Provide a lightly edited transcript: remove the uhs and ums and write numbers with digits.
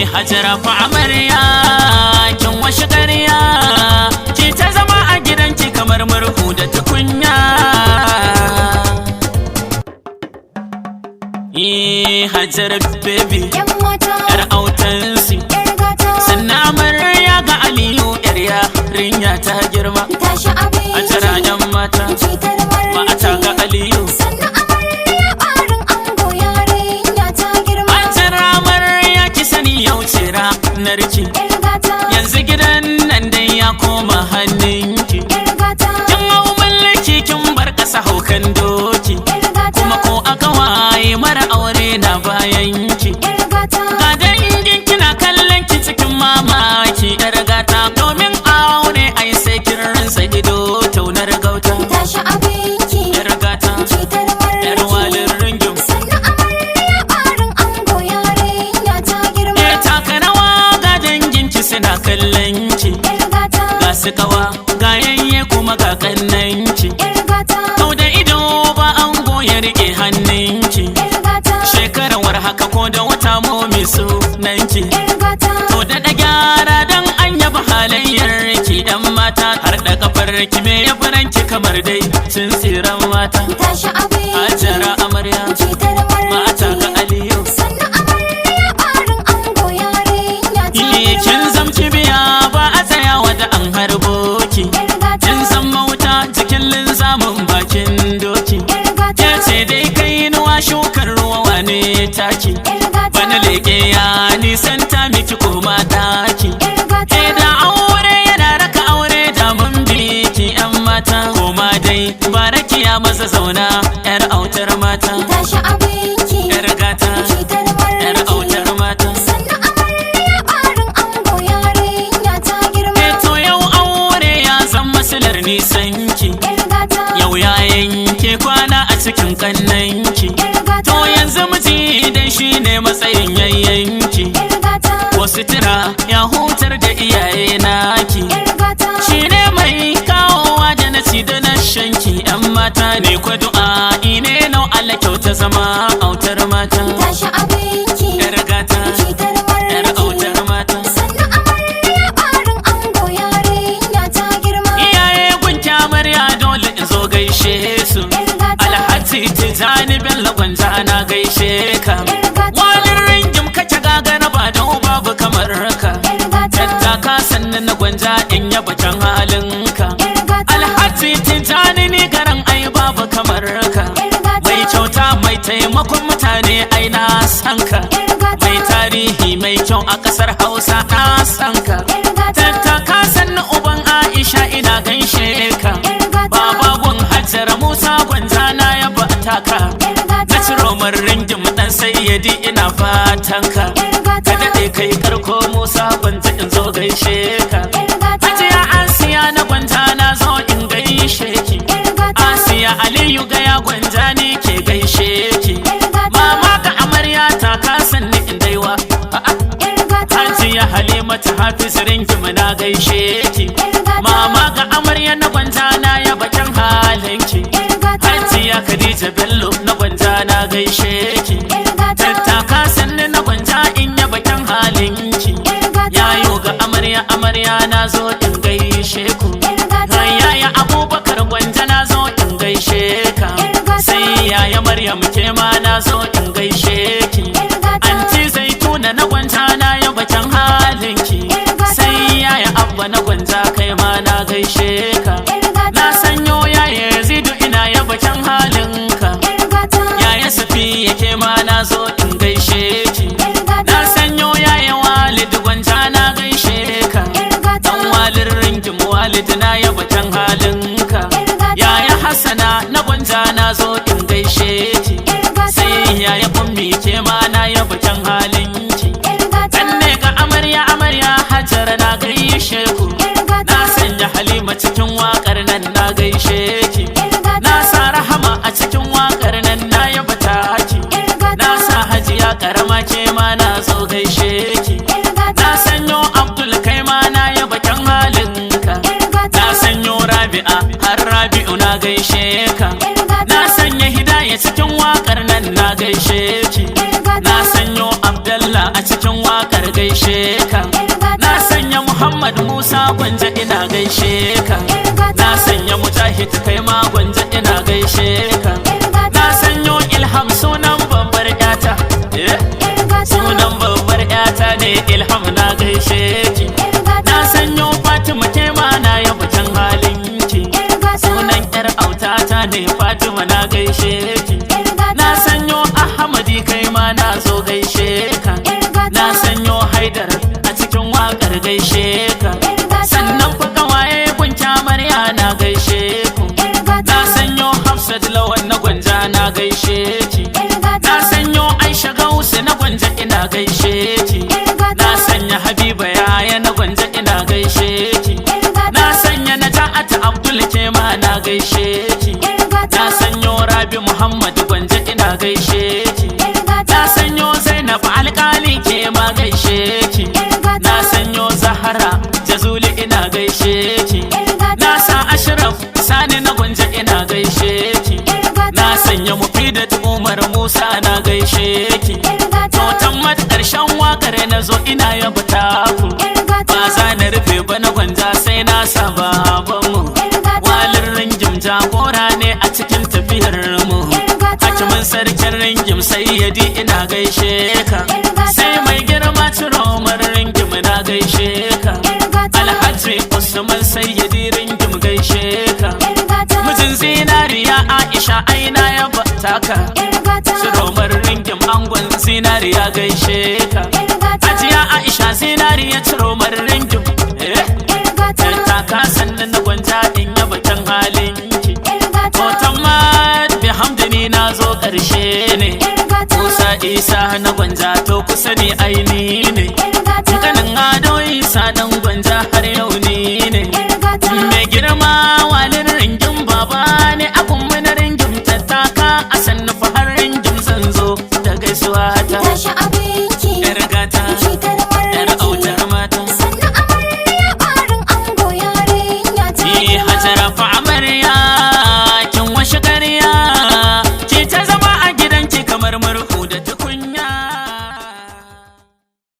Hajara fa amarya kin washe ƙarya ki ta zama a gidanki kamar murhu da tukunya. Hajara baby yar autansi sannan amarya ga Aliyu yar yarinya ta girma. Hajara yan mata mata ga Aliyu narki yanzu gidan nan dai ya koma hannunki. Kin hau mallaki kin bar ƙasa haukan doki kuma ko aka waye mara aure na bayanki. Ga dangin kina kallon ki cikin mamaki yar gata domin aure ai sai kin rinsa ido taunar gauta. Yar gata yar walin ringin suna kallon ki ga su kawa ga yayye kuma ga kannanki. Kau da ido ba an goya rike hannunki shekaran war haka ko da wata momi sunanki. To da gyara dan an yaba halayyar ki yan mata har da kafar ki me ya faranki kamar dai sun tsiran mata. Hajara amarya mata ga Aliyu kin zamci biya ba a tsayawa da an harbo ki. Kin san mauta cikin linzamin bakin doki. Ke ce dai kai nuwa shukar ruwa wane taki. Bana leke ya nisan ta miki koma daki. Ke da aure yana raka aure da mun biki yan mata. Koma dai baraki ya masa zauna yar autar mata. Yar gata yar autar mata. Nisanki yau ya yanke kwana a cikin kannanki. To yanzu miji dan shine matsayin yayyanki. Wasu tira ya hutar da iyaye naki. Shine mai kawowa da nasi da na shanki. Yan mata ne kwa du'a ine nau Allah kyauta zama autar mata. Yar gata yar autar mata. Alhaji Tijani Bello Gwanja na gaishe ka. Walin ringim kace gagara ba da babu kamar ka. Yadda ka sanna na Gwanja in yaba can halinka. Alhaji Tijani ni garan ai babu kamar ka. Mai kyauta mai taimakon mutane ai na san ka. Mai tarihi mai kyau a ƙasar Hausa na san ka. Yadda ka sanna uban Aisha ina gaishe ka. Babagun Hajara Musa Gwanja na ya bata ka. Na ciro ringin dan sayyadi ina fatan ka. Ka daɗe kai karko Musa Gwanja in zo gaishe ka. Hajiya Asiya na Gwanja na zo in gaishe ki. Asiya Aliyu gaya Gwanja ni ke gaishe ki. Mama ga amarya ta kasan ni in daiwa. Hajiya Halimatu Hafiz ringin na gaishe ki. Mama ga amarya na Gwanja na ya bakin halinki. Hajiya Khadija Bello na Gwanja na gaishe ki. Tattaka sanni na Gwanja in ya bakin halinki. Yayo ga amarya na zo in gaishe ku. Yaya Abubakar Gwanja na zo in gaishe ka. Sai yaya Maryam ke ma na zo in gaishe ki. Anti Zaituna na Gwanja na ya bakin halinki. Sai yaya Abba na Gwanja kai ma na gaishe ka. Na sanyo yaya Yazidu ina yaba can halinka. Yaya Safi yake ma na zo in gaishe ki. Na sanyo yaya Walid Gwanja na gaishe ka. Dan walin ringin Walid na yaba can halinka. Yaya Hassana na Gwanja na zo in gaishe ki. Sai yaya Ummi ke ma na yaba can halinki. Kanne ga amarya Hajara na gaishe ku. Na sanya Halima cikin waƙar nan na gaishe ki. Na sa Rahama a cikin waƙar nan na yaba taki. Na sa Hajiya Karama ke ma na zo gaishe ki. Na sanyo Abdul kai ma na yaba kyan halinka. Na sanyo Rabi'a har Rabi'u na gaishe ka. Na sanya Hidaya cikin waƙar nan na gaishe ki. Na sanyo Abdallah a cikin waƙar gaishe gaishe ka. Na sanya Muhammad Musa Gwanja ina gaishe ka. Na sanya Mujahid kai ma Gwanja ina gaishe ka. Na sanyo Ilham sunan babbar ƴata, sunan babbar ƴata ne Ilham na gaishe ki. Na sanyo Fatima ke ma na yaba can halinki, sunan ƴar autata ne Fatima na gaishe ki. Na sanyo Ahmadi kai ma na zo gaishe ka. Na sanyo Haidar a cikin waƙar gaishe ka. Sannan fa kawaye kun kyamarya na gaishe ku. Na sanyo Hafsat Lawan na Gwanja na gaishe ki. Na sanyo Aisha Gausu na Gwanja ina gaishe ki. Na sanya Habiba Yaya na Gwanja ina gaishe ki. Na sanya Naja'at Abdul ke ma na gaishe ki. Na sanyo Rabi Muhammad Gwanja ina gaishe ki. Na sanyo Zainab Alƙali ke ma gaishe ki. Na sanyo Zahara Jazuli ina gaishe ki. Na sa Ashraf Sani na Gwanja ina gaishe ki. Na sanya Mufidat Umar Musa na gaishe ki. Totan mat ƙarshen waƙar na zo ina yaba taku. Ba za na rufe ba na Gwanja sai na sa babanmu. Walin Ringim jagora ne a cikin tafiyar mu. Hakimin sarkin Ringim Sayyadi ina gaishe ka. Sai mai girma Ciromar Ringim na gaishe ka. Alhaji Usman Sayyadi Ringim gaishe ka. Mijin Zinariya Aisha aina ya bataka. Ciromar Ringim angon Zinariya gaishe ka. Hajiya Aisha Zinariya Ciromar Ringim taka sannan na Gwanja in yaba can halinki. Hoton ma bihamdini na zo ƙarshe ne. Musa Isa na Gwanja to kusa ne aini ne. Kanin Ado Isa dan Gwanja har yau ni ne. Mai girma Walin Ringim baba ne abun mana Ringim tattaka a sannu fa har Ringim zan zo da gaisuwa ta.